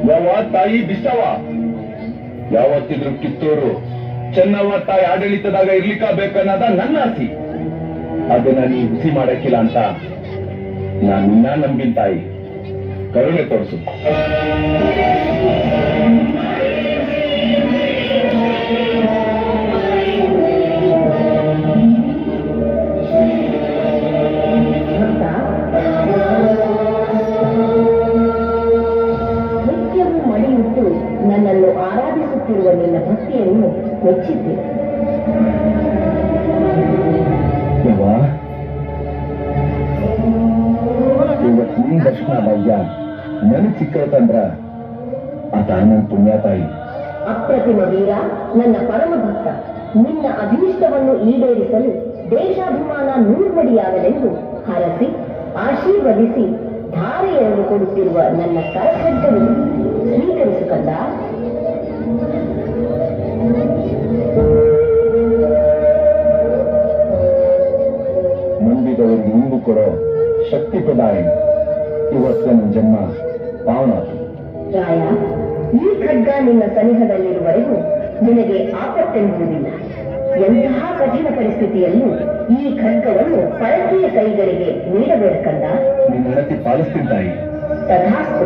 ಯಾವ ತಾಯಿ ಬಿಸವ ಯಾವತ್ತಿದ್ರು ಕಿತ್ತೂರು ಚೆನ್ನವ್ವ ತಾಯಿ ಆಡಳಿತದಾಗ ಇರ್ಲಿಕ್ಕಬೇಕನ್ನದ ನನ್ನ ಆಸೆ. ಅದನ್ನ ನೀ ಹುಸಿ ಮಾಡಕ್ಕಿಲ್ಲ ಅಂತ ನಾನು ನಿನ್ನ ನಂಬಿನ ತಾಯಿ, ಕರುಣೆ ತೋರಿಸು. ನಿತ್ಯವೂ ಮಡಿಯುಟ್ಟು ನನ್ನನ್ನು ಆರಾಧಿಸುತ್ತಿರುವ ನಿನ್ನ ಭಕ್ತಿಯನ್ನು ಮೆಚ್ಚಿದ್ದೆ. ಇವತ್ತು ನೀನ್ ದರ್ಶನ ಭಾಗ್ಯ ನನಗ್ ಸಿಕ್ಕಂದ್ರ ಆತ ನನ್ನ ಪುಣ್ಯ ತಾಯಿ. ಅಪ್ರತಿಮ ವೀರ, ನನ್ನ ಪರಮ ಭಕ್ತ, ನಿನ್ನ ಅಭೀಷ್ಟವನ್ನು ಈಡೇರಿಸಲು ದೇಶಾಭಿಮಾನ ನೂರ್ಮಡಿಯಾಗಲೆಂದು ಹರಸಿ ಆಶೀರ್ವದಿಸಿ ಧಾರೆಯನ್ನು ಕೊಡುತ್ತಿರುವ ನನ್ನ ಕರಸಜ್ಜವನ್ನು ಸ್ವೀಕರಿಸಿಕೊಂಡ. ನಂಬಿದವರಿಗೆ ಇಂಬು ಕೊಡೋ ಶಕ್ತಿ ಪ್ರದಾಯ. ಇವತ್ತು ನನ್ನ ಜನ್ಮ ಪಾವನಾತು. ರಾಯ, ಈ ಖಡ್ಗ ನಿನ್ನ ಸನಿಹದಲ್ಲಿರುವವರೆಗೂ ನಿನಗೆ ಆಪತ್ತೆಂಬುದಿಲ್ಲ. ಎಂತಹ ಕಠಿಣ ಪರಿಸ್ಥಿತಿಯಲ್ಲೂ ಈ ಖಡ್ಗವನ್ನು ಪರಕೀಯ ಕೈಗಳಿಗೆ ನೀಡಬೇಡ ಕಂದ. ನಿನ್ನ ನಡತಿ ಪಾಲಿಸ್ತೀನಿ ತಾಯಿ. ತಥಾಸ್ತು.